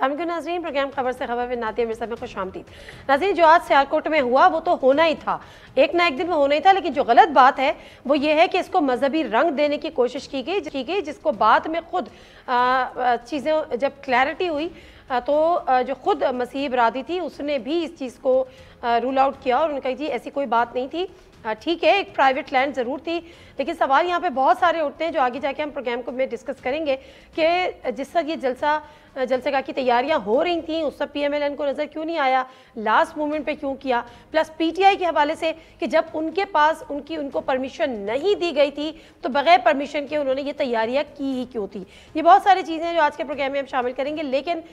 नाज़रीन, प्रोग्राम खबर से खबर में नादिया मिर्ज़ा में खुशामदीद। नाज़रीन, जो आज सियालकोट में हुआ वो तो होना ही था, एक ना एक दिन में होना ही था, लेकिन जो गलत बात है वो ये है कि इसको मजहबी रंग देने की कोशिश की गई, जिसको बाद में खुद चीज़ें जब क्लैरिटी हुई तो जो खुद मसीह बरादरी थी उसने भी इस चीज़ को रूल आउट किया और उन्होंने कहा जी ऐसी कोई बात नहीं थी। ठीक है, एक प्राइवेट लैंड ज़रूर थी, लेकिन सवाल यहाँ पे बहुत सारे उठते हैं जो आगे जाके हम प्रोग्राम को में डिस्कस करेंगे कि जिस तरह ये जलसेगा की तैयारियां हो रही थी उस सब PMLN को नज़र क्यों नहीं आया, लास्ट मोमेंट पे क्यों किया, प्लस PTI के हवाले से कि जब उनके पास उनको परमिशन नहीं दी गई थी तो बगैर परमिशन के उन्होंने ये तैयारियां की ही क्यों थी। ये बहुत सारी चीज़ें हैं जो आज के प्रोग्राम में हम शामिल करेंगे, लेकिन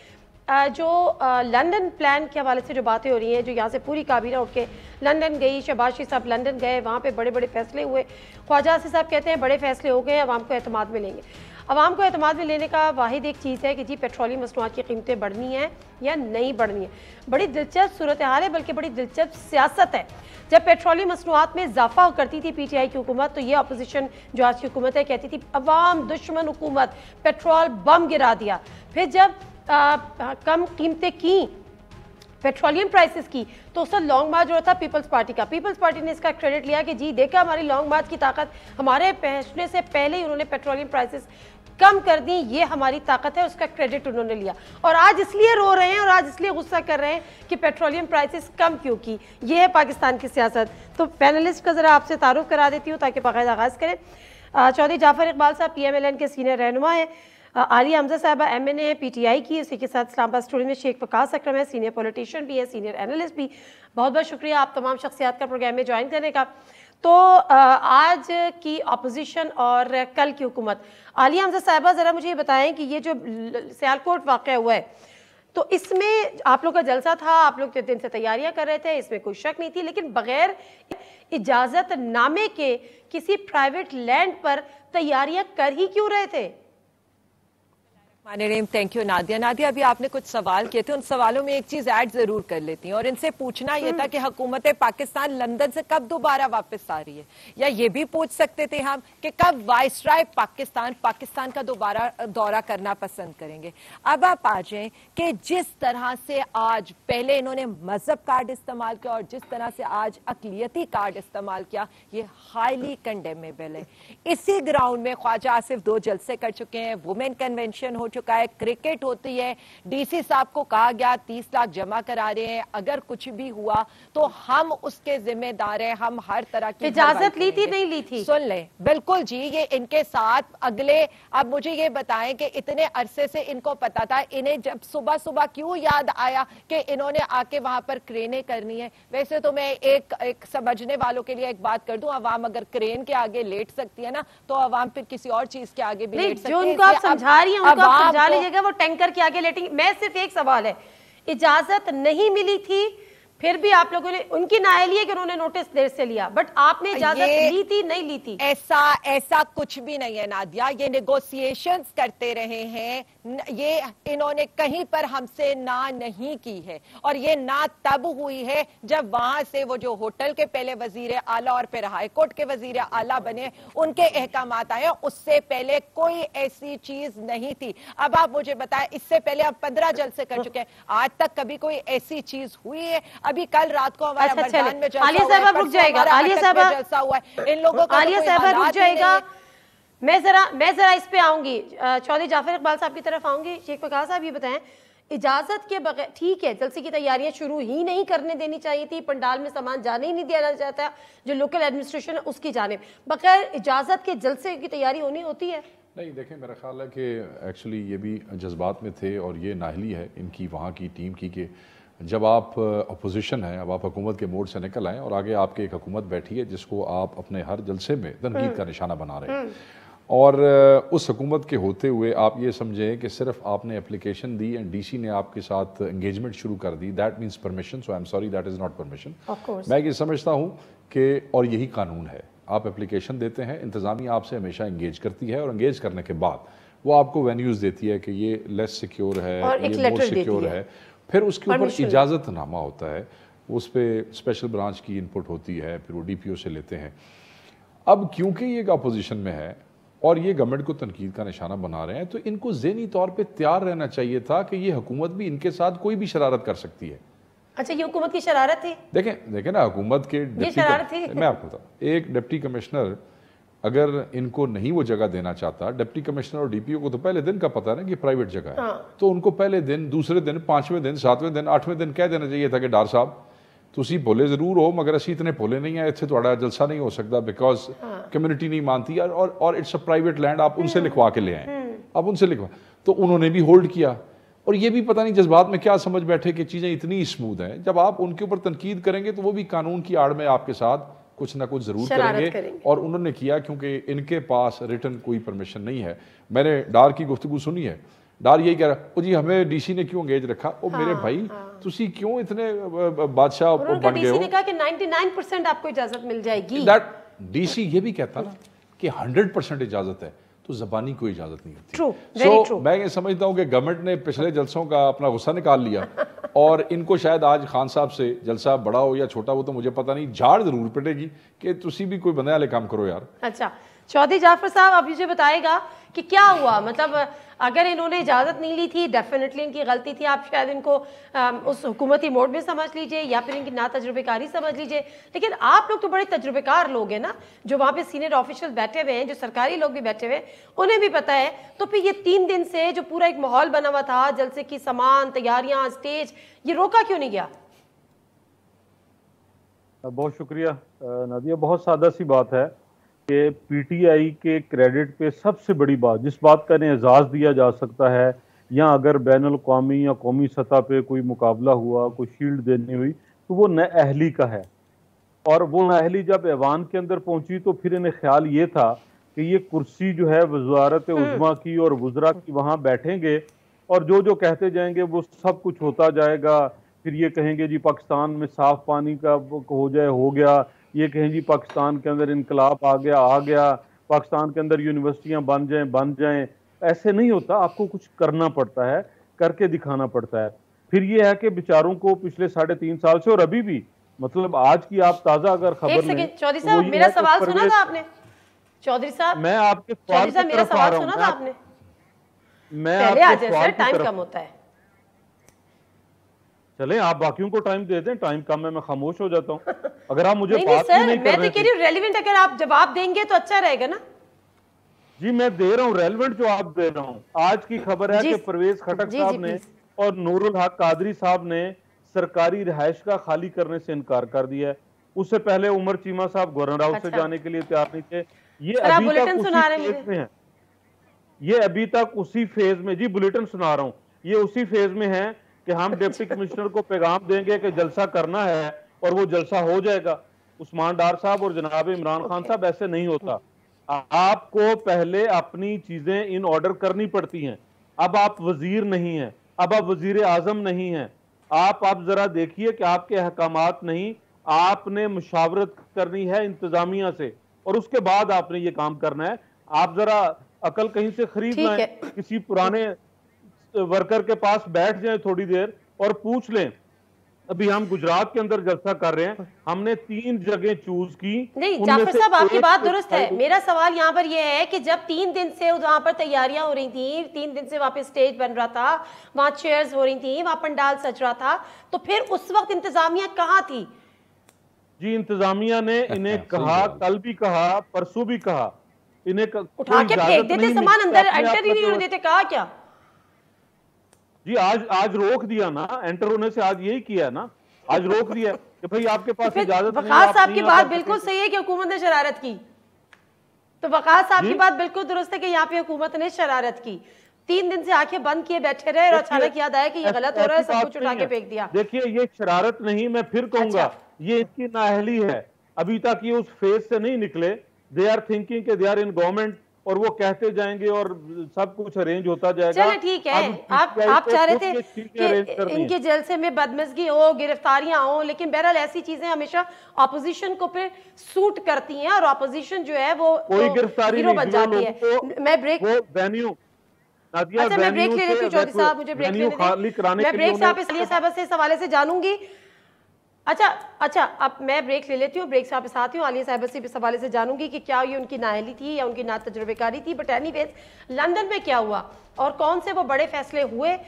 जो लंदन प्लान के हवाले से जो बातें हो रही हैं, जो यहाँ से पूरी काबीना उठ के लंदन गई, शहबाज शरीफ साहब लंदन गए, वहाँ पे बड़े बड़े फैसले हुए, ख्वाजा आसिफ साहब कहते हैं बड़े फैसले हो गए, अवाम को एतमाद में लेंगे। अवाम को एतमाद में लेने का वाहिद एक चीज़ है कि जी पेट्रोलियम मसनूआत की कीमतें बढ़नी हैं या नहीं बढ़नी है। बड़ी दिलचस्प सूरत हाल है, बल्कि बड़ी दिलचस्प सियासत है। जब पेट्रोलियम मसनूआत में इजाफा करती थी PTI की हुकूमत, तो ये अपोजिशन जो आज की हुकूमत है कहती थी अवाम दुश्मन हुकूमत, पेट्रोल बम गिरा दिया। फिर जब कम कीमतें की पेट्रोलियम प्राइसेस की तो उसका लॉन्ग मार्च जो था पीपल्स पार्टी ने इसका क्रेडिट लिया कि जी देखा हमारी लॉन्ग मार्च की ताकत, हमारे पहुंचने से पहले ही उन्होंने पेट्रोलियम प्राइसेस कम कर दी, ये हमारी ताकत है, उसका क्रेडिट उन्होंने लिया। और आज इसलिए रो रहे हैं और आज इसलिए गुस्सा कर रहे हैं कि पेट्रोलियम प्राइसेस कम क्यों की। ये है पाकिस्तान की सियासत। तो पैनलिस्ट का जरा आपसे तारुफ करा देती हूँ ताकि बाकायदा आगाज करें। चौधरी जाफर इकबाल साहब PMLN के सीनियर रहनुमा हैं, आलिया हमजा साहबा MNA है PTI की, उसी के साथ इस्लामाबाद स्टूडियो में शेख वकास अकरम है, सीनियर पॉलिटिशियन भी है, सीनियर एनालिस्ट भी। बहुत बहुत शुक्रिया आप तमाम शख्सियात का प्रोग्राम में ज्वाइन करने का। तो आज की अपोजिशन और कल की हुकूमत, आलिया हमजा साहबा ज़रा मुझे ये बताएं कि ये जो सियालकोट वाक़या हुआ है तो इसमें आप लोग का जलसा था, आप लोग दिन से तैयारियां कर रहे थे, इसमें कोई शक नहीं थी, लेकिन बगैर इजाज़त नामे के किसी प्राइवेट लैंड पर तैयारियां कर ही क्यों रहे थे? Thank you Nadia. अभी आपने कुछ सवाल किए थे, उन सवालों में एक चीज ऐड जरूर कर लेती हूँ और इनसे पूछना यह था कि हुकूमत पाकिस्तान लंदन से कब दोबारा वापस आ रही है, या ये भी पूछ सकते थे हम कि कब वाइसराय पाकिस्तान का दोबारा दौरा करना पसंद करेंगे। अब आप आ जाए कि जिस तरह से आज पहले इन्होंने मजहब कार्ड इस्तेमाल किया और जिस तरह से आज अकलियती कार्ड इस्तेमाल किया, ये हाईली कंडेमेबल है। इसी ग्राउंड में ख्वाजा आसिफ 2 जलसे कर चुके हैं, वुमेन कन्वेंशन हो चुका है, क्रिकेट होती है, DC साहब को कहा गया 30 लाख जमा करा रहे हैं, अगर कुछ भी हुआ तो हम उसके जिम्मेदार हैं, हम हर तरह की इजाजत ली थी नहीं ली थी? सुन लें, बिल्कुल जी, ये इनके साथ अगले, अब मुझे ये बताएं कि इतने अरसे से इनको पता था, इन्हें जब सुबह सुबह क्यों याद आया कि इन्होंने आके वहां पर क्रेनें करनी है? वैसे तो मैं एक समझने वालों के लिए एक बात कर दूं, अवाम अगर क्रेन के आगे लेट सकती है ना, तो अवाम फिर किसी और चीज के आगे भी लेट सकती है। जो उनको आप समझा रही हैं उनको समझा लीजिएगा, वो टैंकर के आगे लेटेंगे। मैं सिर्फ एक सवाल है, इजाजत नहीं मिली थी फिर भी आप लोगों ने, उनकी नाअहली है कि उन्होंने नोटिस देर से लिया, बट आपने इजाजत ली थी नहीं ली थी? ऐसा कुछ भी नहीं है नादिया, ये नेगोशिएशंस करते रहे हैं, ये इन्होंने कहीं पर हमसे ना नहीं की है, और ये ना तब हुई है जब वहां से वो जो होटल के पहले वजीर आला और फिर हाईकोर्ट के वजीर आला बने, उनके अहकामात आए, उससे पहले कोई ऐसी चीज नहीं थी। अब आप मुझे बताएं, इससे पहले आप 15 जलसे कर चुके हैं, आज तक कभी कोई ऐसी चीज हुई है? अभी कल रात को हमारा मैदान में आलिया साहबा रुक जाएगा, आलिया साहबा जलसा हुआ है, इन लोगों का आलिया साहबा रुक जाएगा, मैं जरा इस पे आऊंगी, चौधरी जाफर इकबाल साहब की तरफ आऊंगी। शेख वकास साहब ये बताएं, इजाजत के बगैर ठीक है जलसे की तैयारियां शुरू ही नहीं करने देनी चाहिए थी, पंडाल में सामान जाने ही नहीं दिया जाता, जो लोकल एडमिनिस्ट्रेशन है उसकी जानिब, बगैर इजाजत के जलसे की तैयारी होती है? नहीं, देखें, मेरा ख्याल है कि एक्चुअली ये भी जज्बात में थे और ये नाहली है इनकी वहाँ की टीम की कि जब आप अपोजिशन हैं, अब आप हुकूमत के मोड से निकल आएँ और आगे आपकी एक हुकूमत बैठी है जिसको आप अपने हर जलसे में तनकीद का निशाना बना रहे हैं, और उस हुकूमत के होते हुए आप ये समझें कि सिर्फ आपने एप्लीकेशन दी एंड DC ने आपके साथ एंगेजमेंट शुरू कर दी, that means permission. So I am sorry, that is not permission. मैं ये समझता हूँ कि, और यही कानून है, आप एप्लीकेशन देते हैं, इंतज़ामिया आपसे हमेशा एंगेज करती है और एंगेज करने के बाद वो आपको वेन्यूज़ देती है कि ये लेस सिक्योर है, ये मोर सिक्योर है, फिर उसके ऊपर इजाज़तनामा होता है, उस पर स्पेशल ब्रांच की इनपुट होती है, फिर वो DPO से लेते हैं। अब क्योंकि ये अपोजिशन में है और ये गवर्नमेंट को तनकीद का निशाना बना रहे हैं, तो इनको ज़हनी तौर पे तैयार रहना चाहिए था कि ये हुकूमत भी इनके साथ कोई भी शरारत कर सकती है। अच्छा, ये हुकूमत की शरारत थी? देखें ना, हुकूमत के मैं आपको बताऊं, एक डिप्टी कमिश्नर अगर इनको नहीं वो जगह देना चाहता, डिप्टी कमिश्नर और डीपीओ को तो पहले दिन का पता है ना कि प्राइवेट जगह है। हाँ। तो उनको पहले दिन, दूसरे दिन, 5वें दिन, 7वें दिन, 8वें दिन कह देना चाहिए था कि डार साहब तुसी भोले जरूर हो मगर असी इतने भोले नहीं है, इतने थोड़ा जलसा नहीं हो सकता बिकॉज कम्युनिटी नहीं मानती और इट्स अ प्राइवेट लैंड, आप उनसे लिखवा के ले आए, आप उनसे लिखवा। तो उन्होंने भी होल्ड किया और ये भी पता नहीं जज्बात में क्या समझ बैठे कि चीज़ें इतनी स्मूथ हैं। जब आप उनके ऊपर तनकीद करेंगे तो वो भी कानून की आड़ में आपके साथ कुछ ना कुछ जरूर करेंगे और उन्होंने किया क्योंकि इनके पास रिटर्न कोई परमिशन नहीं है। मैंने डार की गुफ्तगू सुनी है, डार यही कह रहा है जी हमें डीसी ने क्यों एंगेज रखा। ओ मेरे भाई तुसी क्यों इतने बादशाह बन गए हो? डीसी ने कहा कि 99% आपको इजाजत मिल जाएगी। दैट डीसी ये भी कहता ना कि 100% इजाजत है, तो ज़बानी कोई इजाजत नहीं होती। True, very true. मैं ये समझता हूँ कि गवर्नमेंट ने पिछले जलसों का अपना गुस्सा निकाल लिया और इनको शायद आज खान साहब से जलसा बड़ा हो या छोटा हो तो मुझे पता नहीं, झाड़ जरूर पिटेगी कि तुसी भी कोई बंदे वाले काम करो यार। अच्छा, चौधरी जाफर साहब अब मुझे बताएगा कि क्या हुआ, मतलब अगर इन्होंने इजाज़त नहीं ली थी डेफिनेटली इनकी गलती थी, आप शायद इनको उस हुकूमती मोड में समझ लीजिए या फिर इनकी ना तजुर्बेकारी समझ लीजिए, लेकिन आप लोग तो बड़े तजुर्बेकार लोग हैं ना, जो वहाँ पे सीनियर ऑफिशियल बैठे हुए हैं, जो सरकारी लोग भी बैठे हुए हैं, उन्हें भी पता है। तो फिर ये 3 दिन से जो पूरा एक माहौल बना हुआ था, जलसे की सामान, तैयारियाँ, स्टेज, ये रोका क्यों नहीं गया? बहुत शुक्रिया नादिया, बहुत सादा सी बात है कि पीटीआई के क्रेडिट पे सबसे बड़ी बात, जिस बात का इन्हें एजाज़ दिया जा सकता है या अगर बैनुल क़ौमी या कौमी सतह पे कोई मुकाबला हुआ, कोई शील्ड देनी हुई, तो वो नाअहली का है। और वो नाअहली जब ऐवान के अंदर पहुंची तो फिर इन्हें ख्याल ये था कि ये कुर्सी जो है वज़ारत उज़्मा की और वज़रा की वहाँ बैठेंगे और जो जो कहते जाएंगे वो सब कुछ होता जाएगा। फिर ये कहेंगे जी पाकिस्तान में साफ पानी का हो जाए, हो गया, ये कहें जी पाकिस्तान के अंदर इनकलाब आ गया, पाकिस्तान के अंदर यूनिवर्सिटियां बन जाएं। ऐसे नहीं होता, आपको कुछ करना पड़ता है, करके दिखाना पड़ता है। फिर ये है कि बेचारों को पिछले 3.5 साल से और अभी भी, मतलब आज की आप ताजा अगर खबर लें, चौधरी साहब मेरा सवाल सुना था आपने? चौधरी साहब मैं आपके सवाल मेरा सवाल सुना था आपने? मैं पहले आ जाए सर, टाइम कम होता है। चले आप बाकियों को टाइम दे दें, टाइम कम है, मैं खामोश हो जाता हूँ अगर आप मुझे नहीं, बात सर, नहीं मैं तो कह रही हूँ रेलेवेंट अगर आप जवाब देंगे तो अच्छा रहेगा ना। जी मैं दे रहा हूँ रेलेवेंट जवाब दे रहा हूँ। आज की खबर है कि परवेज खटक साहब ने और नूरुल हक कादरी साहब ने सरकारी रिहाइश का खाली करने से इनकार कर दिया है। उससे पहले उमर चीमा साहब गवर्नर हाउस से जाने के लिए तैयार नहीं थे। ये अभी तक उसी फेज में है, ये अभी तक उसी फेज में, जी बुलेटिन सुना रहा हूँ, ये उसी फेज में है कि हम डिप्टी कमिश्नर को पैगाम देंगे कि जलसा करना है और वो जलसा हो जाएगा। उस्मान डार साहब और जनाब इमरान खान साहब, ऐसे नहीं होता। आपको पहले अपनी चीजें इन ऑर्डर करनी पड़ती हैं। अब आप वजीर नहीं हैं, अब आप वजीर आजम नहीं हैं। आप जरा देखिए कि आपके अहकामात नहीं, आपने मुशावरत करनी है इंतजामिया से और उसके बाद आपने ये काम करना है। आप जरा अकल कहीं से खरीद लाएं, किसी पुराने वर्कर के पास बैठ जाएं थोड़ी देर और पूछ लें। अभी हम गुजरात के अंदर जलसा कर रहे हैं, हमने 3 जगह चूज की। नहीं जाफर साहब, आपकी बात दुरुस्त है। मेरा सवाल यहाँ पर यह है कि जब 3 दिन से वहां पर तैयारियां हो रही थी, 3 दिन से वहां पे स्टेज बन रहा था, वहां चेयर्स हो रही थी, वहां पंडाल सज रहा था, तो फिर उस वक्त इंतजामिया कहाँ थी? जी इंतजामिया ने इन्हें कहा, कल भी कहा, परसों भी कहा, इन्हें उठा के फेंक देते सामान, अंदर एंटर ही नहीं होने देते। कहा क्या जी? आज रोक दिया ना, एंटर होने से आज यही किया है ना, आज रोक दिया कि भाई आपके पास इजाजत नहीं है। वक़ास साहब की बात बिल्कुल सही है कि हुकूमत ने शरारत की, तो वक़ास साहब की बात बिल्कुल दुरुस्त है कि यहाँ पे हुकूमत ने शरारत की। 3 दिन से आंखें बंद किए बैठे रहे और अचानक याद आया कि ये गलत हो रहा है, सब कुछ उठा के फेंक दिया। देखिए ये शरारत नहीं, मैं फिर कहूंगा ये इनकी नाअहली है। अभी तक ये उस फेज से नहीं निकले। दे आर थिंकिंग के दे आर इन गवर्नमेंट और वो कहते जाएंगे और सब कुछ अरेंज होता जाएगा। चलो ठीक है, आप चाह रहे थे कि इनके जलसे में बदमजगी हो, गिरफ्तारियां हो, लेकिन बहरहाल ऐसी चीजें हमेशा ऑपोजिशन को फिर सूट करती हैं और ऑपोजिशन जो है वो कोई गिरफ्तारी नहीं बन जाती है। मैं ब्रेक वेन्यू अच्छा मैं ब्रेक ले लेती हूँ चौधरी साहब, मुझे ब्रेक लेने दें। मैं ब्रेक से आप इसलिए साहब से इस हवाले से जानूंगी। अच्छा अच्छा, अब मैं ब्रेक ले लेती हूँ, ब्रेक से वापस आती हूँ। आलिया साहिबा से इस हवाले से जानूंगी कि क्या ये उनकी नाअहली थी या उनकी ना तजुर्बेकारी थी। बट एनीवेज, लंदन में क्या हुआ और कौन से वो बड़े फैसले हुए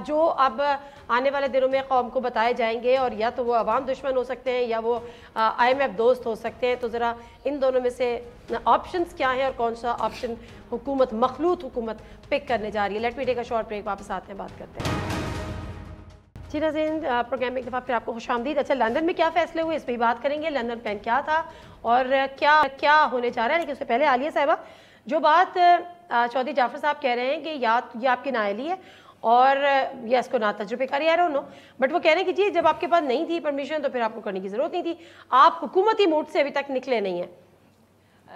जो अब आने वाले दिनों में कौम को बताए जाएंगे, और या तो वो अवाम दुश्मन हो सकते हैं या वो IMF दोस्त हो सकते हैं। तो ज़रा इन दोनों में से ऑप्शंस क्या हैं और कौन सा ऑप्शन हुकूमत, मखलूत हुकूमत पिक करने जा रही है। Let me take a short break, वापस आते हैं, बात करते हैं। जी नाज़रीन, प्रोग्राम में एक दफ़ा फिर आपको खुशामदीद। अच्छा, लंदन में क्या फैसले हुए, इस पर ही बात करेंगे। लंदन प्लान क्या था और क्या क्या होने जा रहा है। लेकिन उससे पहले आलिया साहिबा, जो बात चौधरी जाफर साहब कह रहे हैं कि या ये आपकी नाअहली है और या इसको ना तजुर्बेकारी, आई डोंट नो, बट वो कह रहे हैं कि जी जब आपके पास नहीं थी परमिशन तो फिर आपको करने की ज़रूरत नहीं थी, आप हुकूमती मूड से अभी तक निकले नहीं हैं।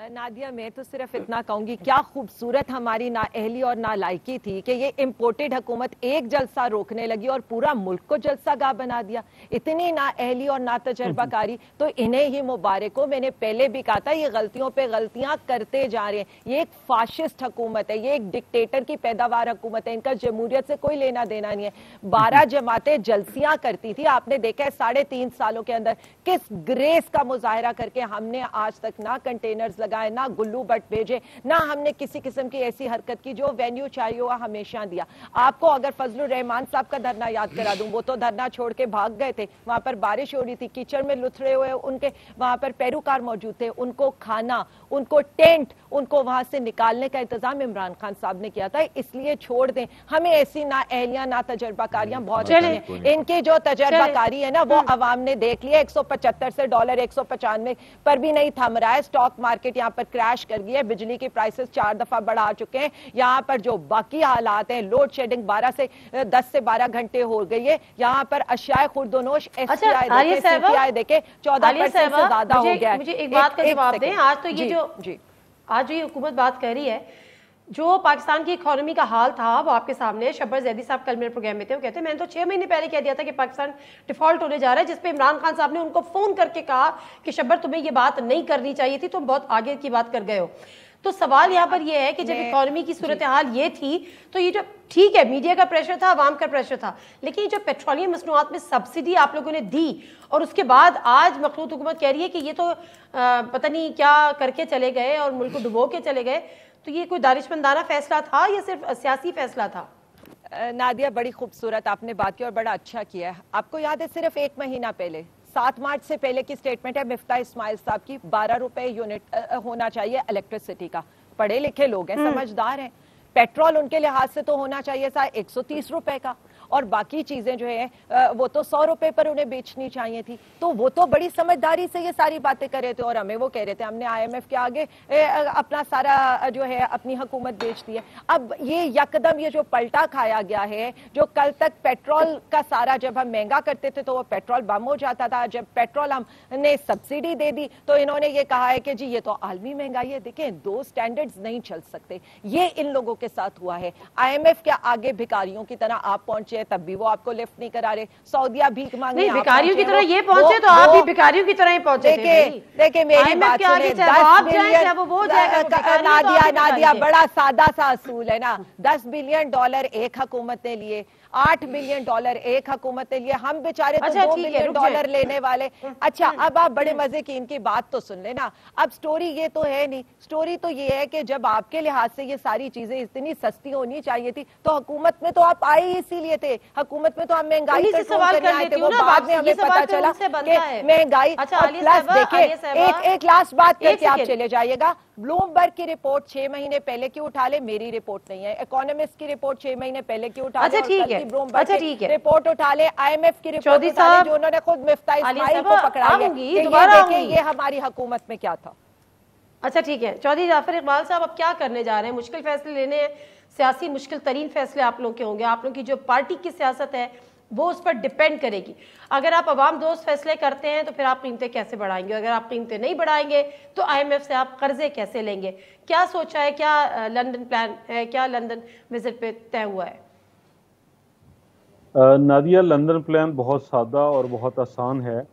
नादिया, मैं तो सिर्फ इतना कहूंगी, क्या खूबसूरत हमारी नाअहली और नालायकी थी कि ये इम्पोर्टेड हुकूमत एक जलसा रोकने लगी और पूरा मुल्क को जलसागाह बना दिया। इतनी नाअहली और ना तजर्बाकारी, तो इन्हें ही मुबारक हो। मैंने पहले भी कहा था, ये गलतियों पे गलतियां करते जा रहे हैं। ये एक फाशिस्ट हुकूमत है, ये एक डिक्टेटर की पैदावार हुकूमत है, इनका जमहूरियत से कोई लेना देना नहीं है। 12 जमातें जलसियां करती थी, आपने देखा है 3.5 सालों के अंदर किस ग्रेस का मुजाहरा करके हमने आज तक ना कंटेनर्स लगाए, ना गुल्लू बट भेजे, ना हमने किसी किस्म की ऐसी हरकत की जो वेन्यू चाहिए हुआ हमेशा दिया। आपको अगर फजलुर रहमान साहब का धरना याद करा दूं, वो तो धरना छोड़ के भाग गए थे, वहां पर बारिश हो रही थी, कीचड़ में लुथरे हुए उनके वहां पर पैरोकार मौजूद थे, उनको खाना, उनको टेंट, उनको वहां से निकालने का इंतजाम इमरान खान साहब ने किया था। इसलिए छोड़ दें, हमें ऐसी ना अहलियां ना तजर्बाकारियां बहुत हैं। इनकी जो तजर्बाकारी है ना, वो अवाम ने देख लिया। 175 से डॉलर 195 पर भी नहीं थम रहा है। स्टॉक मार्केट यहाँ पर क्रैश कर गई है, बिजली की प्राइसेस 4 दफा बढ़ा चुके हैं। यहाँ पर जो बाकी हालात हैं, लोड शेडिंग 10 से 12 घंटे हो गई है। यहाँ पर अशियाए खुर्दोनोश SPI देखे 14% से ज्यादा हो गया है। मुझे एक बात का जवाब दें। आज तो ये आज जो ये हुकूमत बात कर रही है, जो पाकिस्तान की इकोनॉमी का हाल था वो आपके सामने है। शब्बर जैदी साहब कल मेरे प्रोग्राम में थे, वो कहते हैं मैंने तो 6 महीने पहले कह दिया था कि पाकिस्तान डिफॉल्ट होने जा रहा है, जिसपे इमरान खान साहब ने उनको फोन करके कहा कि शब्बर तुम्हें ये बात नहीं करनी चाहिए थी, तुम बहुत आगे की बात कर गए हो। तो सवाल यहाँ पर यह है कि जब इकोनॉमी की सूरत हाल ये थी, तो ये जो ठीक है मीडिया का प्रेशर था, आवाम का प्रेशर था, लेकिन जो पेट्रोलियम मसनूआत में सब्सिडी आप लोगों ने दी और उसके बाद आज मखलूत हुकूमत कह रही है कि ये तो पता नहीं क्या करके चले गए और मुल्क को डुबो के चले गए, तो ये कोई दानिशमंदाना फैसला था या सिर्फ सियासी फैसला था? नादिया, बड़ी खूबसूरत आपने बात की और बड़ा अच्छा किया है। आपको याद है सिर्फ 1 महीना पहले 7 मार्च से पहले की स्टेटमेंट है मिफ्ता इस्माइल साहब की, 12 रुपए यूनिट होना चाहिए इलेक्ट्रिसिटी का। पढ़े लिखे लोग हैं, समझदार हैं। पेट्रोल उनके लिहाज से तो होना चाहिए था 130 रुपए का, और बाकी चीजें जो है वो तो 100 रुपए पर उन्हें बेचनी चाहिए थी। तो वो तो बड़ी समझदारी से ये सारी बातें कर रहे थे और हमें वो कह रहे थे हमने IMF के आगे अपना सारा जो है अपनी हुकूमत बेच दी है। अब ये यकदम ये जो पलटा खाया गया है, जो कल तक पेट्रोल का सारा, जब हम महंगा करते थे तो वो पेट्रोल बम हो जाता था, जब पेट्रोल हमने सब्सिडी दे दी तो इन्होंने ये कहा है कि जी ये तो आलमी महंगाई है। देखें, 2 स्टैंडर्ड्स नहीं चल सकते, ये इन लोगों के साथ हुआ है। IMF के आगे भिखारियों की तरह आप पहुंचे, तब भी वो आपको लिफ्ट नहीं करा रहे। सौदिया भीख मांगने नहीं, भिखारियों की तरह ये पहुंचे तो आप भी भिखारियों की तरह ही पहुंचे थे। देखिए मेरी बात सुने, 10 बिलियन, नादिया बड़ा सादा सा असूल है ना, 10 बिलियन डॉलर एक हुकूमत ने लिए, 8 बिलियन डॉलर एक हुकूमत ने लिए, हम बेचारे तो 2 बिलियन डॉलर लेने वाले। अच्छा, अब आप बड़े मजे की इनकी बात तो सुन लेना। अब स्टोरी ये तो है नहीं, स्टोरी तो ये है कि जब आपके लिहाज से ये सारी चीजें इतनी सस्ती होनी चाहिए थी तो हुकूमत में तो आप आए इसीलिए थे। हुकूमत में तो हम महंगाई कंट्रोल करने आए थे, वो बाद में हमें पता चला कि महंगाई। प्लस देखे, एक लास्ट बात करके आप चले जाइएगा। ब्लूमबर्ग की रिपोर्ट 6 महीने पहले की उठा ले, मेरी रिपोर्ट नहीं है। इकोनॉमिस्ट की रिपोर्ट 6 महीने पहले की उठा ले, अच्छा ठीक है, अच्छा ठीक है, रिपोर्ट उठा ले, IMF की रिपोर्ट उठा ले, जो उन्होंने खुद मिफ्ता इस्माइल को पकड़ा है। ये हमारी हुकूमत में क्या था। अच्छा ठीक है, चौधरी जाफर इकबाल साहब, अब क्या करने जा रहे हैं? मुश्किल फैसले लेने हैं, सियासी मुश्किल तरीन फैसले आप लोग के होंगे। आप लोग की जो पार्टी की सियासत है वो उस पर डिपेंड करेगी। अगर आप अवाम दोस्त फैसले करते हैं तो फिर आप कीमतें कैसे बढ़ाएंगे? अगर आप कीमतें नहीं बढ़ाएंगे तो IMF से आप कर्जे कैसे लेंगे? क्या सोचा है? क्या लंदन प्लान है? क्या लंदन विजिट पे तय हुआ है? नादिया, लंदन प्लान बहुत सादा और बहुत आसान है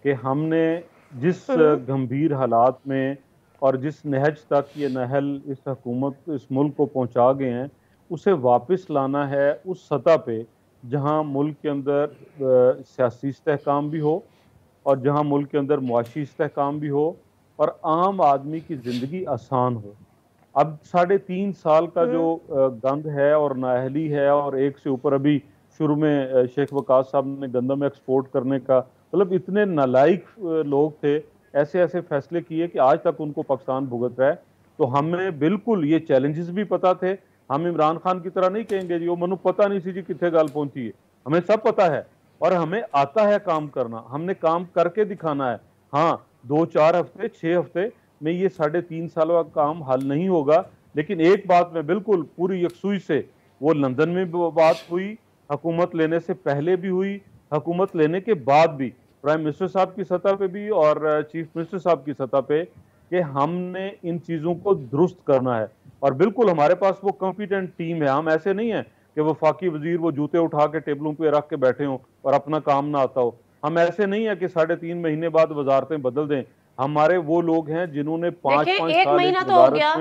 कि हमने जिस गंभीर हालात में और जिस नहज तक ये नहल इस हुकूमत, इस मुल्क को पहुंचा गए हैं, उसे वापस लाना है उस सतह पे जहां मुल्क के अंदर सियासी इस्तेहकाम भी हो और जहां मुल्क के अंदर मुआशी इस्तेहकाम भी हो और आम आदमी की जिंदगी आसान हो। अब 3.5 साल का जो गंद है और नाअहली है, और एक से ऊपर अभी शुरू में शेख वकास साहब ने गंदम एक्सपोर्ट करने का, मतलब इतने नालायक लोग थे, ऐसे ऐसे फैसले किए कि आज तक उनको पाकिस्तान भुगत रहा है। तो हमें बिल्कुल ये चैलेंजेस भी पता थे। हम इमरान खान की तरह नहीं कहेंगे जी वो मनु पता नहीं सी जी कितने गाल पहुंची है, हमें सब पता है और हमें आता है काम करना, हमने काम करके दिखाना है। हाँ, 2-4 हफ्ते 6 हफ्ते में ये 3.5 साल का काम हल नहीं होगा, लेकिन एक बात में बिल्कुल पूरी यकसुई से, वो लंदन में भी बात हुई, हुकूमत लेने से पहले भी हुई, हुकूमत लेने के बाद भी, प्राइम मिनिस्टर साहब की सतह पे भी और चीफ मिनिस्टर साहब की सतह पे, कि हमने इन चीज़ों को दुरुस्त करना है। और बिल्कुल हमारे पास वो कॉम्पिटेंट टीम है। हम ऐसे नहीं है कि वफाकी वजीर वो जूते उठा के टेबलों पे रख के बैठे हों और अपना काम ना आता हो। हम ऐसे नहीं है कि 3.5 महीने बाद वजारतें बदल दें। हमारे वो लोग हैं जिन्होंने 5-5 साल एक महीना तो हो गया,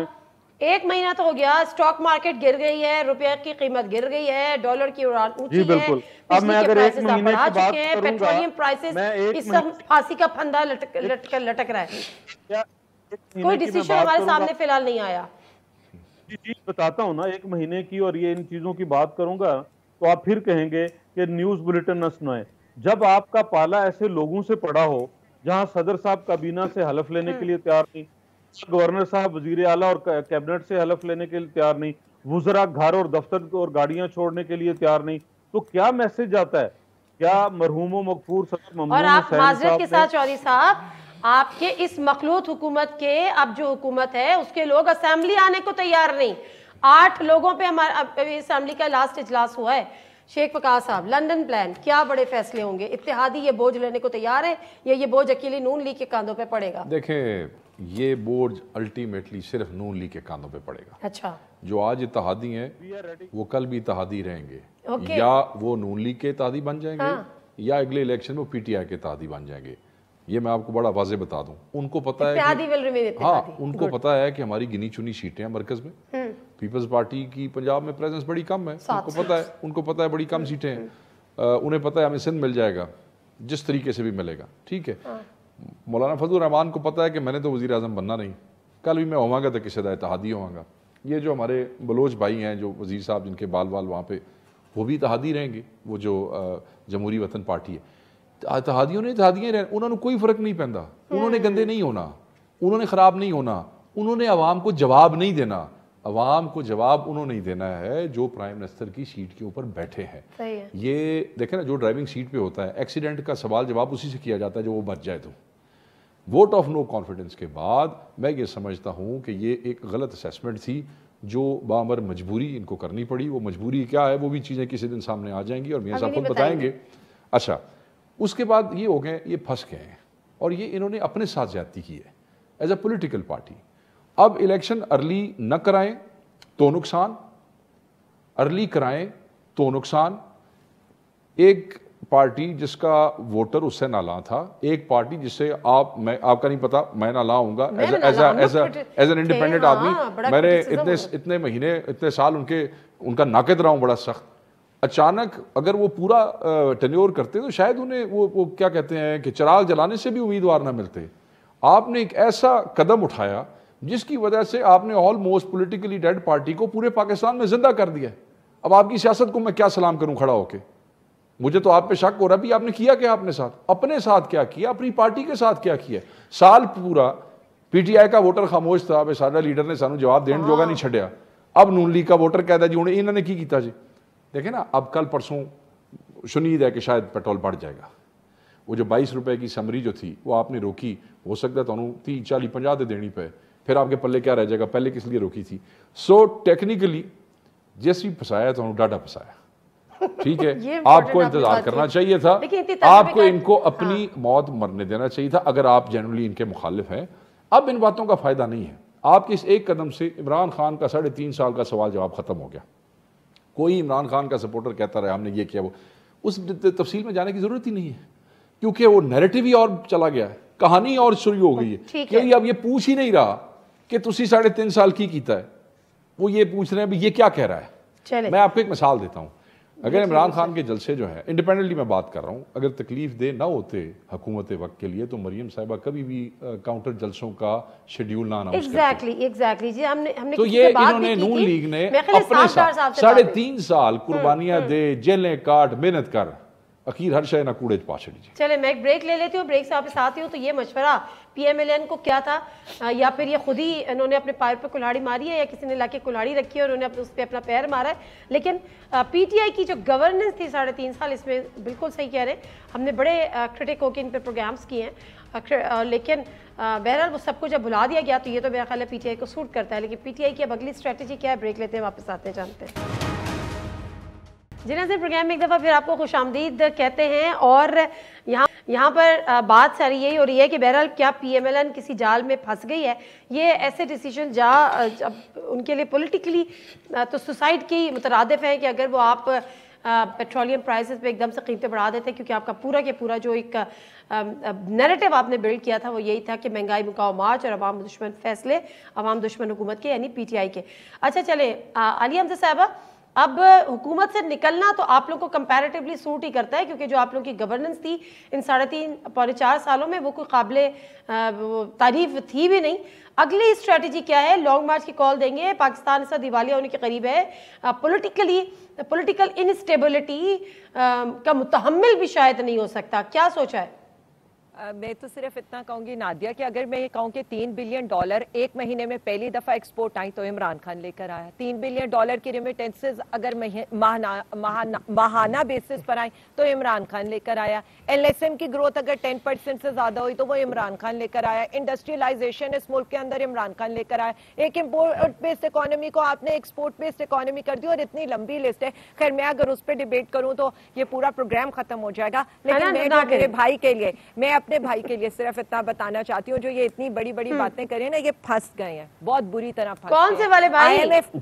एक महीना तो हो गया, स्टॉक मार्केट गिर गई है, रुपए की कीमत गिर गई है, डॉलर की उड़ान ऊंची है, बिल्कुल। अब मैं अगर एक महीने की बात करूंगा, पेट्रोलियम प्राइसेस, इस सब फांसी का फंदा लटक रहा है। कोई डिसीजन हमारे सामने फिलहाल नहीं आया। जी बताता हूँ ना, एक महीने की, और ये इन चीजों की बात करूंगा तो आप फिर कहेंगे कि न्यूज बुलेटिन न सुनाए। जब आपका पाला ऐसे लोगों से पड़ा हो जहां सदर साहब काबीना से हलफ लेने के लिए तैयार नहीं, गवर्नर साहब वजीर आला और कैबिनेट से हलफ लेने के लिए तैयार नहीं, वुजरा घर और दफ्तर और गाड़ियां छोड़ने के लिए तैयार नहीं, तो क्या मैसेज आता है? क्या मरहूम मगफूर सदर ममनून और आप माजरत के साथ चौधरी साहब, आपके इस मखलूत हुकूमत के, अब जो हुकूमत है उसके लोग असेंबली आने को तैयार नहीं। 8 लोगों पे हमारा असेंबली का लास्ट इजलास हुआ है। शेख वकास साहब, लंदन प्लान, क्या बड़े फैसले होंगे? इत्तेहादी ये बोझ लेने को तैयार है या ये बोझ अकेले नून लीग के कांधों पे पड़ेगा? देखें, ये बोझ अल्टीमेटली सिर्फ नून लीग के कांधों पे पड़ेगा। अच्छा, जो आज इत्तेहादी हैं वो कल भी इत्तेहादी रहेंगे। या वो नून लीग के इत्तेहादी बन जाएंगे, या अगले इलेक्शन में पीटीआई के इत्तेहादी बन जाएंगे। ये मैं आपको बड़ा वाज़े बता दूं, उनको पता है कि, हाँ, उनको पता है कि हमारी गिनी चुनी सीटें हैं मरकज में। पीपल्स पार्टी की पंजाब में प्रेजेंस बड़ी कम है, उनको पता है बड़ी कम सीटें हैं। उन्हें पता है हमें सिंध मिल जाएगा जिस तरीके से भी मिलेगा, ठीक है। मौलाना फजल रहमान को पता है कि मैंने तो वज़ीर आज़म बनना नहीं, कल भी मैं होवांगा तो किसी दा इत्तेहादी होवांगा। ये जो हमारे बलोच भाई हैं, जो वज़ीर साहब जिनके बाल बाल वहाँ पे, वो भी इत्तेहादी रहेंगे। वो जो जमहूरी वतन पार्टी है, इत्तेहादियों ने इत्तेहादियाँ रहना, उन्होंने कोई फ़र्क नहीं पैंदा। उन्होंने गंदे नहीं होना, उन्होंने ख़राब नहीं होना, उन्होंने अवाम को जवाब नहीं देना। अवाम को जवाब उन्होंने नहीं देना है जो प्राइम मिनिस्टर की सीट के ऊपर बैठे हैं। ये देखें ना, जो ड्राइविंग सीट पे होता है, एक्सीडेंट का सवाल जवाब उसी से किया जाता है जो वो बच जाए। तो वोट ऑफ नो कॉन्फिडेंस के बाद मैं ये समझता हूँ कि ये एक गलत असेसमेंट थी जो बामर मजबूरी इनको करनी पड़ी। वो मजबूरी क्या है वो भी चीज़ें किसी दिन सामने आ जाएंगी और मियां साहब को बताएंगे। अच्छा, उसके बाद ये हो गए, ये फंस गए हैं और ये इन्होंने अपने साथ ज्यादती की है एज अ पॉलिटिकल पार्टी। अब इलेक्शन अर्ली न कराएं तो नुकसान, अर्ली कराएं तो नुकसान। एक पार्टी जिसका वोटर उससे नाला था, एक पार्टी जिससे मैं आपका नहीं पता, मैं नाला हूंगा एज एन इंडिपेंडेंट आदमी। मैंने इतने महीने इतने साल उनका नाक़िद रहा हूं बड़ा सख्त। अचानक अगर वो पूरा टेन्योर करते तो शायद उन्हें वो क्या कहते हैं कि चिराग जलाने से भी उम्मीदवार ना मिलते। आपने एक ऐसा कदम उठाया जिसकी वजह से आपने ऑलमोस्ट पॉलिटिकली डेड पार्टी को पूरे पाकिस्तान में जिंदा कर दिया। अब आपकी सियासत को मैं क्या सलाम करूं खड़ा होके? मुझे तो आप पे शक हो रहा है भी आपने किया क्या? अपने साथ क्या किया, अपनी पार्टी के साथ क्या किया? साल पूरा पीटीआई का वोटर खामोश था, साडा लीडर ने सानू जवाब देने जोगा नहीं छड़िया। अब नून लीग का वोटर कहता जी उन्हें इन्होंने की किया जी। देखें ना, अब कल परसों शुनीद है कि शायद पेट्रोल बढ़ जाएगा। वो जो 22 रुपए की समरी जो थी वो आपने रोकी, हो सकता है तो 30, 40, 50 दे देनी पे, फिर आपके पल्ले क्या रह जाएगा? पहले किस लिए रोकी थी? सो टेक्निकली जिस भी फंसाया तो डाटा फंसाया, ठीक है। आपको इंतजार करना चाहिए था, आपको इनको अपनी मौत मरने देना चाहिए था अगर आप जनरली इनके मुखालिफ हैं। अब इन बातों का फायदा नहीं है। आपके इस एक कदम से इमरान खान का 3.5 साल का सवाल जवाब खत्म हो गया। कोई इमरान खान का सपोर्टर कहता रहा हमने ये किया, वो उस तफसील में जाने की जरूरत ही नहीं है, क्योंकि वो नैरेटिव ही और चला गया है, कहानी और शुरू हो गई है। कि अब ये पूछ ही नहीं रहा कि तुसी 3.5 साल की कीता है, वो ये पूछ रहे हैं भी ये क्या कह रहा है। मैं आपको एक मिसाल देता हूँ। अगर इमरान खान के जलसे जो है, इंडिपेंडेंटली मैं बात कर रहा हूँ, अगर तकलीफ दे ना होते हुकूमत वक्त के लिए तो मरियम साहिबा कभी भी काउंटर जलसों का शेड्यूल ना अनाउंस करते। एग्जैक्टली जी, हमने तो ये इन्होंने नून लीग ने अपने साथ 3.5 साल कुर्बानियां दे, जेलें काट, मेहनत कर, अखीर हर शय ना कूड़े पाछ लीजिए। चले मैं एक ब्रेक ले लेती हूँ, ब्रेक से वापस आती हूँ। तो ये मशवरा PMLN को क्या था, या फिर ये खुद ही इन्होंने अपने पैर पे कुल्हाड़ी मारी है, या किसी ने लाके कुल्हाड़ी रखी है और उन्होंने उस पर अपना पैर मारा है। लेकिन PTI की जो गवर्नेंस थी 3.5 साल, इसमें बिल्कुल सही कह रहे हैं, हमने बड़े क्रिटिक होकर इन पर प्रोग्राम्स किए हैं, लेकिन बहरहाल वो सब कुछ जब भुला दिया गया तो ये तो मेरा ख्याल है PTI को सूट करता है। लेकिन PTI की अब अगली स्ट्रैटेजी क्या है, ब्रेक लेते हैं, वापस आते हैं, जानते हैं। जी नाज़रीन, प्रोग्राम में एक दफ़ा फिर आपको खुशामदीद कहते हैं। और यहाँ पर बात सारी यही हो रही है कि बहरहाल क्या PMLN किसी जाल में फंस गई है। ये ऐसे डिसीजन जब उनके लिए पॉलिटिकली तो सुसाइड की मुतरादिफ है कि अगर वो आप पेट्रोलियम प्राइसेस पे एकदम से कीमतें बढ़ा देते हैं, क्योंकि आपका पूरा के पूरा जो एक नैरेटिव आपने बिल्ड किया था वो यही था कि महंगाई मुकाओ मार्च और अवाम दुश्मन फैसले, अवाम दुश्मन हुकूमत के, यानी PTI के। अच्छा चले आलिया हमजा साहबा, अब हुकूमत से निकलना तो आप लोग को कंपैरेटिवली सूट ही करता है, क्योंकि जो आप लोग की गवर्नेंस थी इन 3.5-4 सालों में वो कोई काबिले तारीफ थी भी नहीं। अगली स्ट्रेटजी क्या है? लॉन्ग मार्च की कॉल देंगे? पाकिस्तान इस दिवालिया होने के करीब है, पॉलिटिकल इनस्टेबिलिटी का मुतहम्मिल भी शायद नहीं हो सकता, क्या सोचा है? मैं तो सिर्फ इतना कहूंगी नादिया कि अगर मैं ये कहूँ कि $3 बिलियन एक महीने में पहली दफा एक्सपोर्ट आई तो इमरान खान लेकर आया। $3 बिलियन की रेमिटेंसेज अगर माहाना बेसिस पर आई तो इमरान खान लेकर आया। LSM की ग्रोथ अगर 10% से ज्यादा हुई तो वो इमरान खान लेकर आया। इंडस्ट्रियलाइजेशन इस मुल्क के अंदर इमरान खान लेकर आया। एक इम्पोर्ट बेस्ड इकोनॉमी को आपने एक्सपोर्ट बेस्ड इकोनॉमी कर दी, और इतनी लंबी लिस्ट है। खैर मैं अगर उस पर डिबेट करूं तो ये पूरा प्रोग्राम खत्म हो जाएगा। लेकिन मैं मेरे भाई के लिए, मैं अपने भाई के लिए सिर्फ इतना बताना चाहती हूँ, जो ये इतनी बड़ी बड़ी बातें करें ना, ये फंस गए हैं, बहुत बुरी तरह फंस गए। कौन से वाले भाई? IMF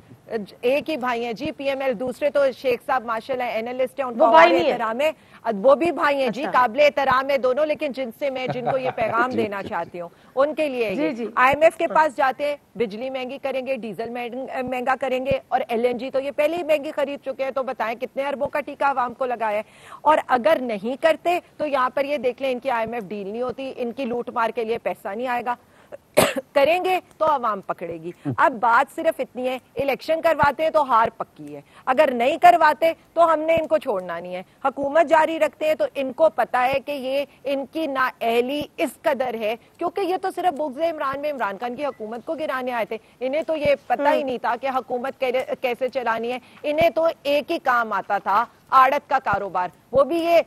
एक ही भाई हैं जी, PML दूसरे तो शेख साहब माशाल्लाह एनालिस्ट हैं, उनको एहतराम है, वो भी भाई हैं जी, काबिले एहतराम है दोनों। लेकिन जिनको ये पैगाम देना चाहती हूँ उनके लिए IMF के पास जाते हैं, बिजली महंगी करेंगे, डीजल महंगा करेंगे, और LNG तो ये पहले ही महंगी खरीद चुके हैं, तो बताएं कितने अरबों का टीका आवाम को लगाया है। और अगर नहीं करते तो यहाँ पर ये देख लें, इनकी IMF डील नहीं होती, इनकी लूट मार के लिए पैसा नहीं आएगा। करेंगे तो आवाम पकड़ेगी। अब बात सिर्फ इतनी है, इलेक्शन करवाते हैं तो हार पक्की है, अगर नहीं करवाते तो हमने इनको छोड़ना नहीं है। हुकूमत जारी रखते हैं तो इनको पता है कि ये इनकी नाअहली इस कदर है, क्योंकि ये तो सिर्फ बुग़्ज़ इमरान में इमरान खान की हुकूमत को गिराने आए थे। इन्हें तो ये पता ही नहीं था कि हुकूमत कैसे चलानी है। इन्हें तो एक ही काम आता था, आड़त का कारोबार, वो भी ये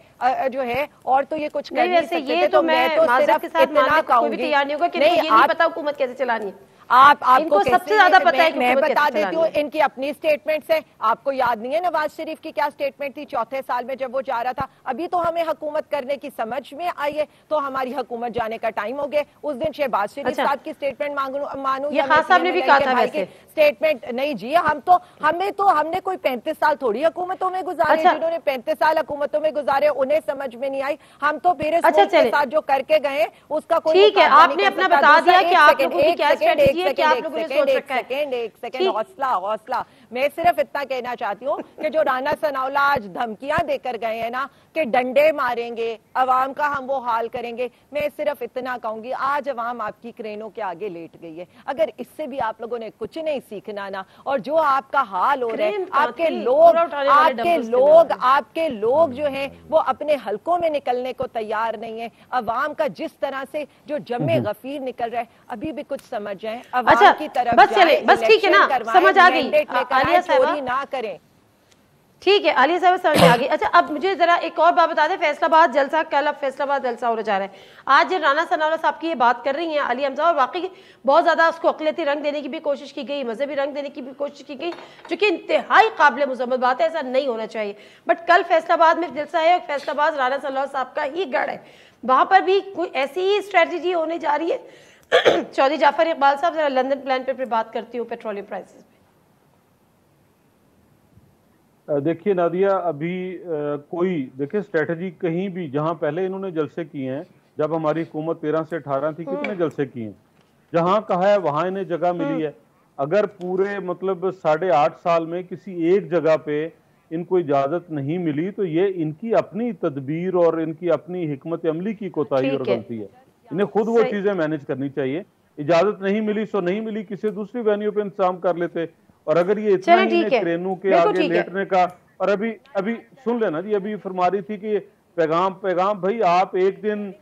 जो है, और तो ये कुछ कर नहीं सकते। ये तो मैं माज़रत के साथ मानने को कोई भी तैयार नहीं होगा कि ये नहीं पता हुकूमत कैसे चलानी है। आपको सबसे ज्यादा पता है कि मैं बता देती हूँ, इनकी अपनी स्टेटमेंट्स हैं। आपको याद नहीं है नवाज शरीफ की क्या स्टेटमेंट थी चौथे साल में जब वो जा रहा था? अभी तो हमें हुकूमत करने की समझ में आई है, तो हमारी हुकूमत जाने का टाइम हो गया। उस दिन शहबाज शरीफ साहब की स्टेटमेंट मानू ये खास साहब ने भी कहा था वैसे स्टेटमेंट नहीं जी। हमने कोई 35 साल थोड़ी हुकूमतों में गुजारे। जिन्होंने 35 साल हुकूमतों में गुजारे उन्हें समझ में नहीं आई। हम तो फिर के साथ जो करके गए उसका कोई ठीक है, आपने अपना बता दिया कि आप लोगों की क्या स्ट्रेटजी है, कि आप लोगों ने सोच रखा है। एक सेकंड, हौसला। मैं सिर्फ इतना कहना चाहती हूँ कि जो राना सनाउल्लाह आज धमकियां देकर गए हैं ना कि डंडे मारेंगे, अवाम का हम वो हाल करेंगे, मैं सिर्फ इतना कहूंगी, आज अवाम आपकी क्रेनों के आगे लेट गई है। अगर इससे भी आप लोगों ने कुछ नहीं सीखना ना, और जो आपका हाल हो रहा है, आपके लोग जो हैं वो अपने हलकों में निकलने को तैयार नहीं है। अवाम का जिस तरह से जो जमे गफीर निकल रहा है, अभी भी कुछ समझ जाए अवाम की तरफ। बस ठीक है ना, समझ आ गई आलिया साहब, ना करें। ठीक है आलिया साहब, समझ आ गई। अच्छा, अब मुझे जरा एक और बात बता दें, फैसलाबाद जलसा, कल अब फैसलाबाद जलसा होने जा रहा है। आज राना सनाउल्लाह साहब की ये बात कर रही हैं आलिया हमजा, और वाकई बहुत ज्यादा उसको अक़लियती रंग देने की भी कोशिश की गई, मजहबी रंग देने की भी कोशिश की गई, जो कि इंतहाई काबिल मुज़म्मत बात है, ऐसा नहीं होना चाहिए। बट कल फैसलाबाद में जलसा है, और फैसलाबाद राना सनाउल्लाह साहब का ही गढ़ है, वहां पर भी कोई ऐसी ही स्ट्रेटजी होने जा रही है। चौधरी जाफर इकबाल साहब, जरा लंदन प्लान पर बात करती हूँ पेट्रोलियम प्राइसेस पे। देखिए नादिया, अभी देखिए स्ट्रेटजी कहीं भी, जहां पहले इन्होंने जलसे किए हैं, जब हमारी हुकूमत 13 से 18 थी, कितने जलसे किए हैं, जहां कहा है वहां इन्हें जगह मिली है। अगर पूरे मतलब 8.5 साल में किसी एक जगह पे इनको इजाजत नहीं मिली, तो ये इनकी अपनी तदबीर और इनकी अपनी हिकमत अमली की कोताही और गलती है। इन्हें खुद वो चीजें मैनेज करनी चाहिए। इजाजत नहीं मिली सो नहीं मिली, किसी दूसरी वेन्यू पे इंतजाम कर लेते। और अगर ये इतना ही क्रेनों के आगे लेटने का, और अभी सुन लेना जी, अभी फरमा रही थी कि पैगाम भाई, आप एक दिन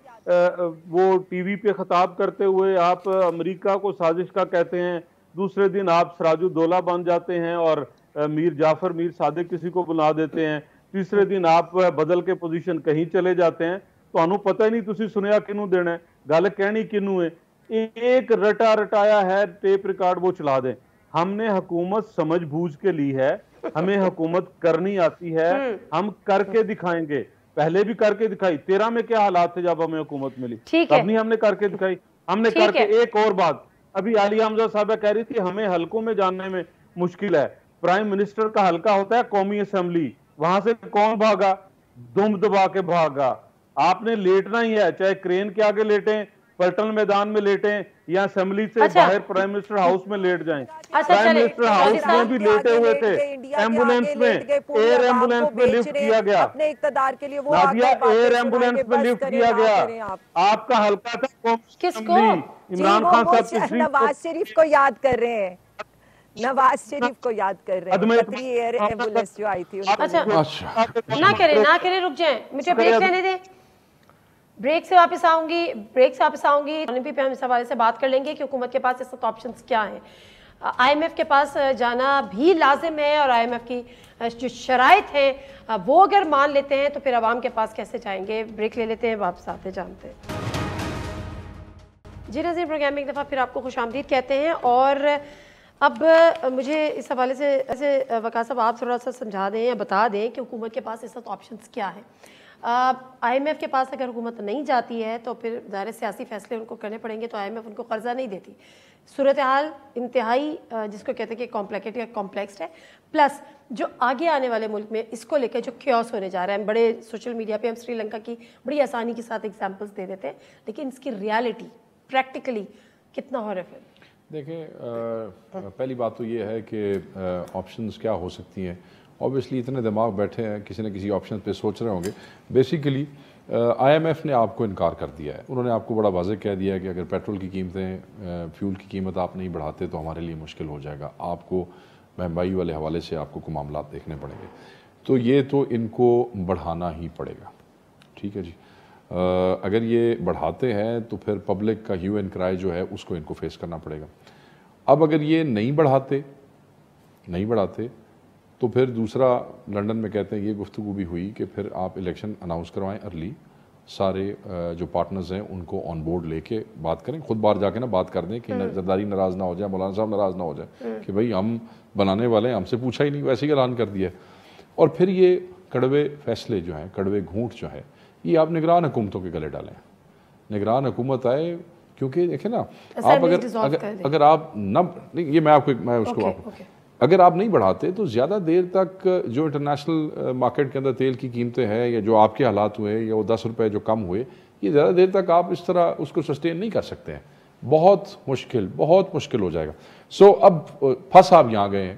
वो टीवी पे खिताब करते हुए आप अमेरिका को साजिश का कहते हैं, दूसरे दिन आप सिराजुद्दौला बन जाते हैं और मीर जाफर मीर सादिक किसी को बुला देते हैं, तीसरे दिन आप बदल के पोजीशन कहीं चले जाते हैं। तो पता ही नहीं तुसी सुनिया किनू देना है, गल कहनी किनू है। एक रटा रटाया है टेप रिकॉर्ड वो चला दें। हमने हुकूमत समझ बूझ के ली है, हमें हुकूमत करनी आती है, हम करके दिखाएंगे। पहले भी करके दिखाई। 13 में क्या हालात थे जब हमें हुकूमत मिली, तब नहीं हमने करके दिखाई, हमने करके। एक और बात, अभी आलिया हमजा साहब कह रही थी हमें हलकों में जानने में मुश्किल है। प्राइम मिनिस्टर का हलका होता है कौमी असेंबली, वहां से कौन भागा? दुम दबा के भागा। आपने लेटना ही है, चाहे क्रेन के आगे लेटें, पलटन मैदान में लेटें, या असेंबली से बाहर प्राइम मिनिस्टर हाउस में लेट जाएं। प्राइम मिनिस्टर हाउस में भी लेटे हुए थे, एम्बुलेंस में, एयर एम्बुलेंस में लिफ्ट किया गया, अपने इक्तदार के लिए वो एयर एम्बुलेंस में लिफ्ट किया गया। आपका हल्का था इमरान खान साहब, नवाज शरीफ को याद कर रहे हैं, नवाज शरीफ को याद कर रहे हैं, एयर एम्बुलेंस जो आई थी। अच्छा ना करे रुक जाए, मुझे ब्रेक लेने दे। ब्रेक से वापस आऊंगी पे हम इस हवाले से बात कर लेंगे कि हुकूमत के पास इस वक्त ऑप्शंस क्या हैं। IMF के पास जाना भी लाजिम है, और IMF की जो शराइत हैं वो अगर मान लेते हैं तो फिर अवाम के पास कैसे जाएंगे। ब्रेक ले लेते हैं, वापस आते जानते हैं। जी नज़ीर, प्रोग्राम में एक दफ़ा फिर आपको खुशामदीद कहते हैं। और अब मुझे इस हवाले से ऐसे वक़ार साहब आप थोड़ा सा समझा दें या बता दें कि हुकूमत के पास इस वक्त ऑप्शंस क्या हैं। IMF के पास अगर हुकूमत नहीं जाती है तो फिर ज़ाहिर सियासी फैसले उनको करने पड़ेंगे, तो IMF उनको कर्जा नहीं देती। सूरत हाल इंतहाई जिसको कहते हैं कि कॉम्प्लिकेटेड या कॉम्प्लेक्स है। प्लस जो आगे आने वाले मुल्क में इसको लेकर जो क्योस होने जा रहा है, बड़े सोशल मीडिया पे हम श्रीलंका की बड़ी आसानी के साथ एग्जांपल्स दे देते हैं, लेकिन इसकी रियलिटी प्रैक्टिकली कितना हॉरिफिक। देखिए, पहली बात तो ये है कि ऑप्शंस क्या हो सकती हैं। ऑब्वियसली इतने दिमाग बैठे हैं, किसी न किसी ऑप्शन पे सोच रहे होंगे। बेसिकली IMF ने आपको इनकार कर दिया है। उन्होंने आपको बड़ा वाज़ेह कह दिया है कि अगर पेट्रोल की कीमतें, फ्यूल की कीमत आप नहीं बढ़ाते तो हमारे लिए मुश्किल हो जाएगा, आपको महंगाई वाले हवाले से आपको को मामला देखने पड़ेंगे। तो ये तो इनको बढ़ाना ही पड़ेगा, ठीक है जी। अगर ये बढ़ाते हैं तो फिर पब्लिक का ह्यू एंड क्राई जो है उसको इनको फेस करना पड़ेगा। अब अगर ये नहीं बढ़ाते तो फिर दूसरा, लंदन में कहते हैं ये गुफ्तगू भी हुई कि फिर आप इलेक्शन अनाउंस करवाएं अर्ली, सारे जो पार्टनर्स हैं उनको ऑन बोर्ड लेके बात करें, खुद बाहर जाके ना बात कर दें कि जरदारी नाराज़ ना हो जाए, मौलाना साहब नाराज़ ना हो जाए कि भाई हम बनाने वाले हैं, हमसे पूछा ही नहीं, वैसे ही ऐलान कर दिया। और फिर ये कड़वे फैसले जो हैं, कड़वे घूंट जो है, ये आप निगरान हुकूमतों के गले डालें। निगरान हुकूमत आए, क्योंकि देखें ना, आप अगर आप नहीं, ये मैं उसको अगर आप नहीं बढ़ाते तो ज़्यादा देर तक जो इंटरनेशनल मार्केट के अंदर तेल की कीमतें हैं, या जो आपके हालात हुए या वो 10 रुपये जो कम हुए, ये ज़्यादा देर तक आप इस तरह उसको सस्टेन नहीं कर सकते हैं। बहुत मुश्किल हो जाएगा। सो अब फंस आप यहाँ गए हैं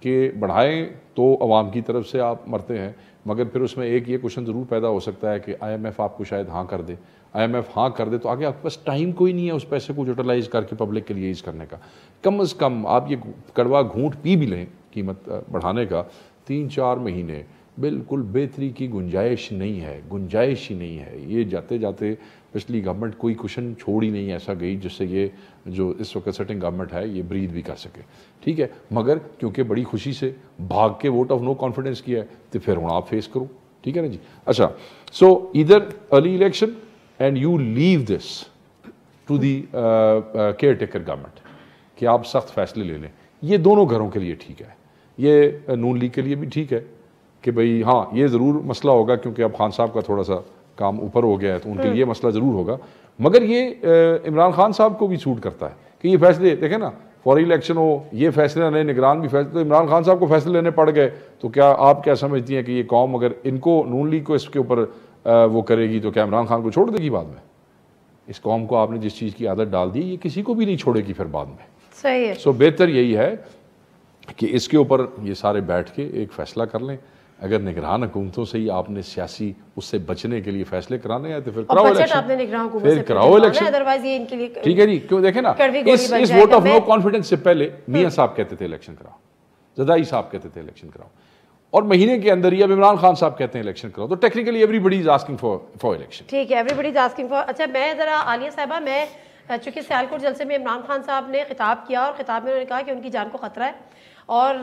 कि बढ़ाएं तो अवाम की तरफ से आप मरते हैं, मगर फिर उसमें एक ये क्वेश्चन ज़रूर पैदा हो सकता है कि IMF आपको शायद हाँ कर दे। IMF हाँ कर दे तो आगे आपके पास टाइम कोई नहीं है उस पैसे को यूटिलाइज करके पब्लिक के लिए यूज़ करने का। कम से कम आप ये कड़वा घूंट पी भी लें कीमत बढ़ाने का, 3-4 महीने बिल्कुल बेहतरी की गुंजाइश नहीं है। ये जाते जाते पिछली गवर्नमेंट कोई क्वेश्चन छोड़ ही नहीं ऐसा गई जिससे ये जो इस वक्त सेटिंग गवर्नमेंट है ये ब्रीथ भी कर सके, ठीक है। मगर क्योंकि बड़ी खुशी से भाग के वोट ऑफ नो कॉन्फिडेंस किया है तो फिर हूँ आप फेस करो, ठीक है ना जी। अच्छा, सो इधर early election and you leave this to the caretaker government कि आप सख्त फैसले ले लें। ये दोनों घरों के लिए ठीक है, ये नून लीग के लिए भी ठीक है कि भाई हाँ ये ज़रूर मसला होगा क्योंकि अब खान साहब का थोड़ा सा काम ऊपर हो गया है तो उनके लिए मसला ज़रूर होगा। मगर ये इमरान खान साहब को भी सूट करता है कि ये फैसले देखें ना, फॉर इलेक्शन हो, ये फैसले नए निगरान भी फैसले, तो इमरान खान साहब को फैसले लेने पड़ गए। तो क्या आप क्या समझती हैं कि ये कौम अगर इनको नून लीग को इसके ऊपर वो करेगी तो क्या इमरान खान को छोड़ देगी बाद में? इस कौम को आपने जिस चीज़ की आदत डाल दी ये किसी को भी नहीं छोड़ेगी फिर बाद में। सही है। सो बेहतर यही है कि इसके ऊपर ये सारे बैठ के एक फ़ैसला कर लें अगर निगरान हुकूमतों से ही आपने सियासी उससे बचने के लिए फैसले कराने हैं तो फिर कराओ कराओ इलेक्शन, फिर कराओ इलेक्शन, अदरवाइज ये इनके लिए ठीक है जी। क्यों देखे ना, इस वोट ऑफ नो कॉन्फिडेंस से पहले मियां साहब कहते थे इलेक्शन कराओ, जदाई साहब कहते थे इलेक्शन कराओ, और महीने के अंदर ही अब इमरान खान साहब कहते हैं इलेक्शन कराओ, तो technically everybody is asking for election. ठीक है, एवरीबडी इज आस्किंग फॉर। अच्छा, मैं जरा आलिया साहबा, मैं चूंकि सियालकोट जलसे में इमरान खान साहब ने खिताब किया और खिताब में उन्होंने कहा कि उनकी जान को खतरा है और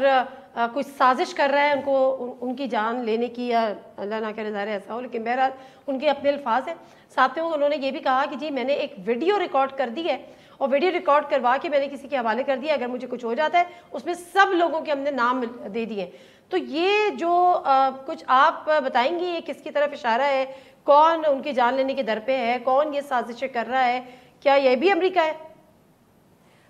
कुछ साजिश कर रहा है उनको उनकी जान लेने की, या अल्लाह ना करे ज़ाहिर ऐसा हो, लेकिन बहरहाल उनके अपने अल्फाज हैं। साथ में उन्होंने ये भी कहा कि जी मैंने एक वीडियो रिकॉर्ड कर दी है और वीडियो रिकॉर्ड करवा के मैंने किसी के हवाले कर दिया, अगर मुझे कुछ हो जाता है उसमें सब लोगों के हमने नाम दे दिए। तो ये जो कुछ आप बताएंगी ये किसकी तरफ इशारा है, कौन उनकी जान लेने के दर पे है, कौन ये साजिशें कर रहा है, क्या ये भी अमेरिका है?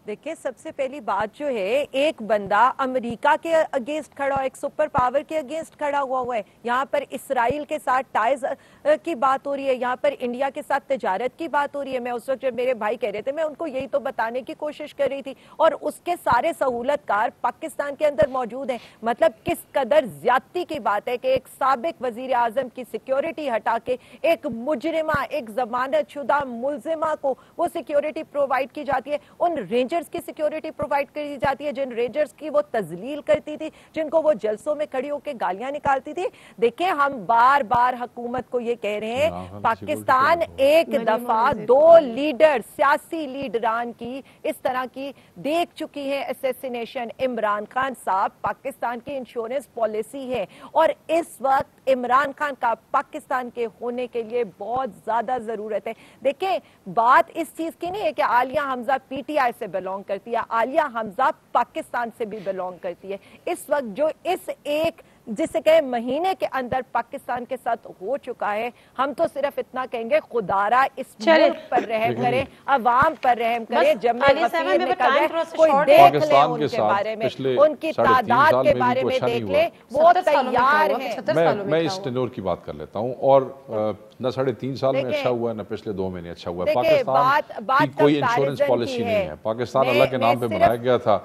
देखिए, सबसे पहली बात जो है, एक बंदा अमेरिका के अगेंस्ट खड़ा हो, एक सुपर पावर के अगेंस्ट खड़ा हुआ है। यहाँ पर इसराइल के साथ टाइज की बात हो रही है, यहाँ पर इंडिया के साथ तिजारत की बात हो रही है। मैं उस वक्त जब मेरे भाई कह रहे थे, मैं उनको यही तो बताने की कोशिश कर रही थी, और उसके सारे सहूलतकार पाकिस्तान के अंदर मौजूद हैं। मतलब किस कदर ज्यादती की बात है कि एक साबिक वजीर आजम की सिक्योरिटी हटा के एक मुजरिमा, एक जमानत शुदा मुलजिमा को वो सिक्योरिटी प्रोवाइड की जाती है। उन रेंजर्स की सिक्योरिटी प्रोवाइड करी जाती है जिन रेंजर्स की वो तजलील करती थी, जिनको वो जलसों में खड़ी होकर गालियां निकालती थी। देखिए, हम बार बार हुकूमत को ये कह रहे हैं, पाकिस्तान एक दफा 2 लीडर, सियासी लीडरान की इस तरह की देख चुकी है असैसिनेशन। इमरान खान साहब पाकिस्तान की इंश्योरेंस पॉलिसी है, और इस वक्त इमरान खान का पाकिस्तान के होने के लिए बहुत ज्यादा जरूरत है। देखिए, बात इस चीज की नहीं है कि आलिया हमजा पीटीआई से बिलोंग करती है, आलिया हमजा पाकिस्तान से भी बिलोंग करती है। इस वक्त जो इस एक जिसे कहे महीने के अंदर पाकिस्तान के साथ हो चुका है, हम तो सिर्फ इतना कहेंगे, खुदारा इस मुल्क पर रहम करे, अवाम पर रहम करे। जब कोई देख ले उनके बारे में, उनकी तादाद के बारे में देख ले, वो तैयार है। मैं इस टेन्योर की बात कर लेता हूँ, और न 3.5 साल में अच्छा हुआ, न पिछले 2 महीने अच्छा हुआ। पाकिस्तान की कोई इंश्योरेंस पॉलिसी नहीं है। पाकिस्तान अल्लाह के नाम पे बनाया गया था,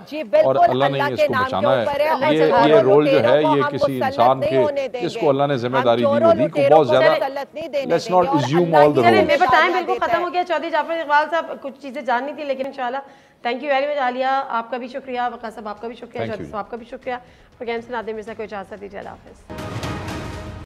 और अल्लाह ने इसको बचाना है। ये रोल जो है, ये किसी इंसान के जिसको अल्लाह ने जिम्मेदारी दी होगी को बहुत ज्यादा, let's not assume all the role. मेरा टाइम बिल्कुल खत्म हो गया। चौधरी जाफर इकबाल साहब, कुछ चीजें जाननी थी, लेकिन इंशाल्लाह thank you very much. Alia आपका भी शुक्रिया, वक़ास साहब आपका भी शुक्रिया, चौधरी साहब आपका भी शुक्रिया। प्रोग्राम से नादिर मिर्ज़ा को इजाज़त दीजिए, अल्लाह हाफ़िज़।